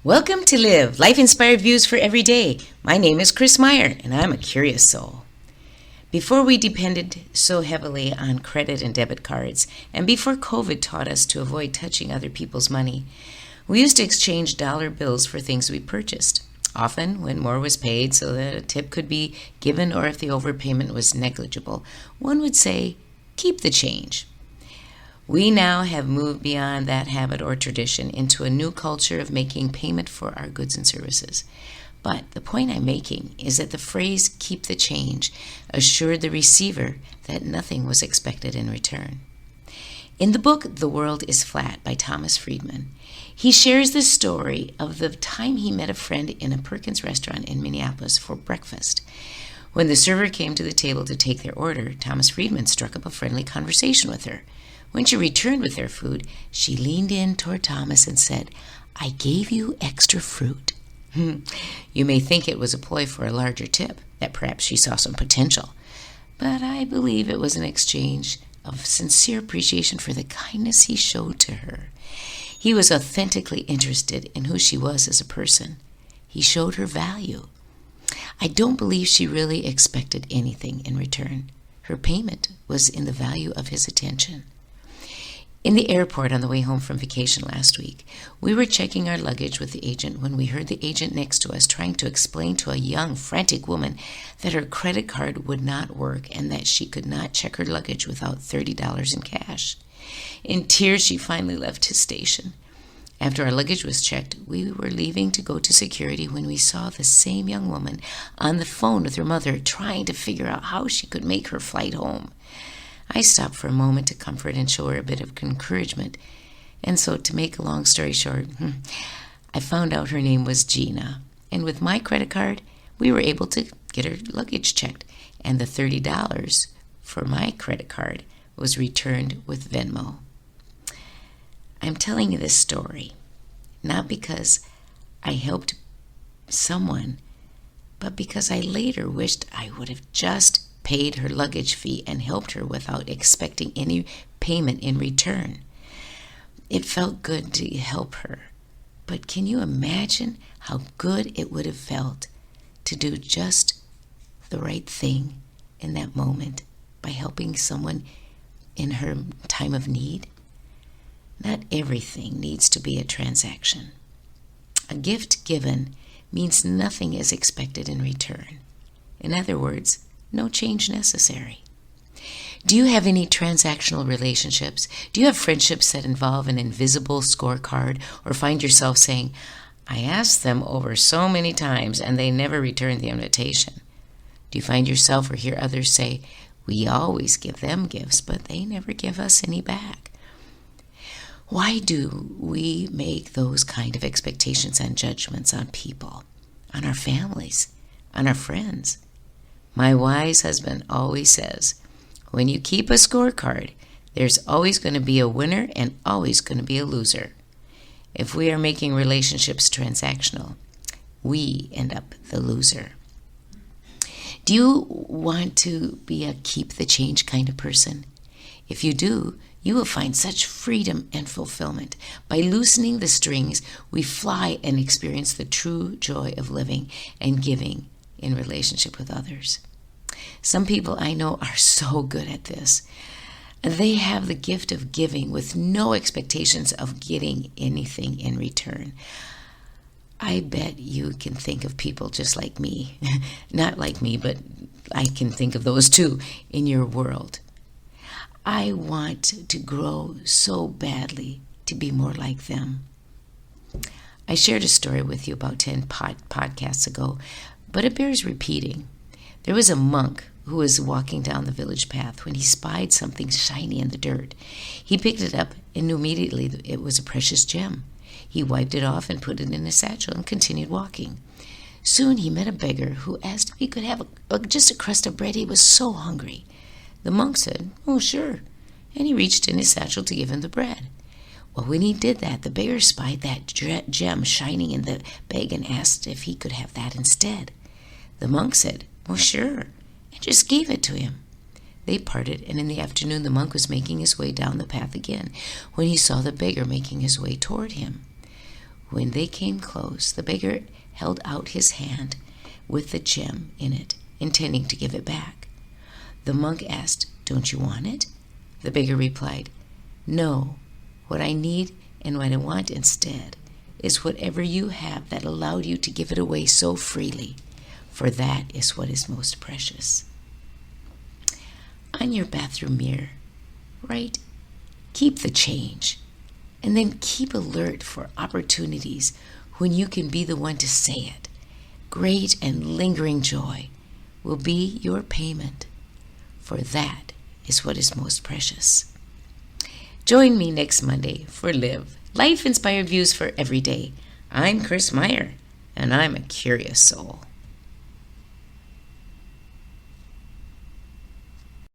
Welcome to Live, life-inspired views for every day. My name is Chris Meyer, and I'm a curious soul. Before we depended so heavily on credit and debit cards, and before COVID taught us to avoid touching other people's money, we used to exchange dollar bills for things we purchased, often when more was paid so that a tip could be given, or if the overpayment was negligible, one would say, keep the change. We now have moved beyond that habit or tradition into a new culture of making payment for our goods and services. But the point I'm making is that the phrase keep the change assured the receiver that nothing was expected in return. In the book The World is Flat by Thomas Friedman, he shares the story of the time he met a friend in a Perkins restaurant in Minneapolis for breakfast. When the server came to the table to take their order, Thomas Friedman struck up a friendly conversation with her. When she returned with their food, she leaned in toward Thomas and said, "I gave you extra fruit." You may think it was a ploy for a larger tip, that perhaps she saw some potential. But I believe it was an exchange of sincere appreciation for the kindness he showed to her. He was authentically interested in who she was as a person. He showed her value. I don't believe she really expected anything in return. Her payment was in the value of his attention. In the airport on the way home from vacation last week, we were checking our luggage with the agent when we heard the agent next to us trying to explain to a young, frantic woman that her credit card would not work and that she could not check her luggage without $30 in cash. In tears, she finally left his station. After our luggage was checked, we were leaving to go to security when we saw the same young woman on the phone with her mother trying to figure out how she could make her flight home. I stopped for a moment to comfort and show her a bit of encouragement. And so, to make a long story short, I found out her name was Gina. And with my credit card, we were able to get her luggage checked. And the $30 for my credit card was returned with Venmo. I'm telling you this story not because I helped someone, but because I later wished I would have just paid her luggage fee and helped her without expecting any payment in return. It felt good to help her, but can you imagine how good it would have felt to do just the right thing in that moment by helping someone in her time of need? Not everything needs to be a transaction. A gift given means nothing is expected in return. In other words, no change necessary. Do you have any transactional relationships? Do you have friendships that involve an invisible scorecard, or find yourself saying, "I asked them over so many times and they never returned the invitation"? Do you find yourself or hear others say, "We always give them gifts, but they never give us any back"? Why do we make those kind of expectations and judgments on people, on our families, on our friends? My wise husband always says, when you keep a scorecard, there's always going to be a winner and always going to be a loser. If we are making relationships transactional, we end up the loser. Do you want to be a keep the change kind of person? If you do, you will find such freedom and fulfillment. By loosening the strings, we fly and experience the true joy of living and giving in relationship with others. Some people I know are so good at this. They have the gift of giving with no expectations of getting anything in return. I bet you can think of people just like me. Not like me, but I can think of those too in your world. I want to grow so badly to be more like them. I shared a story with you about 10 podcasts ago, but it bears repeating. There was a monk who was walking down the village path when he spied something shiny in the dirt. He picked it up and knew immediately that it was a precious gem. He wiped it off and put it in his satchel and continued walking. Soon he met a beggar who asked if he could have just a crust of bread. He was so hungry. The monk said, "Oh, sure," and he reached in his satchel to give him the bread. Well, when he did that, the beggar spied that gem shining in the bag and asked if he could have that instead. The monk said, "Well, sure," and just gave it to him. They parted, and in the afternoon the monk was making his way down the path again when he saw the beggar making his way toward him. When they came close, the beggar held out his hand with the gem in it, intending to give it back. The monk asked, "Don't you want it?" The beggar replied, "No, what I need and what I want instead is whatever you have that allowed you to give it away so freely, for that is what is most precious." On your bathroom mirror, write, "Keep the change," and then keep alert for opportunities when you can be the one to say it. Great and lingering joy will be your payment, for that is what is most precious. Join me next Monday for Live, Life-Inspired Views for Every Day. I'm Chris Meyer, and I'm a curious soul.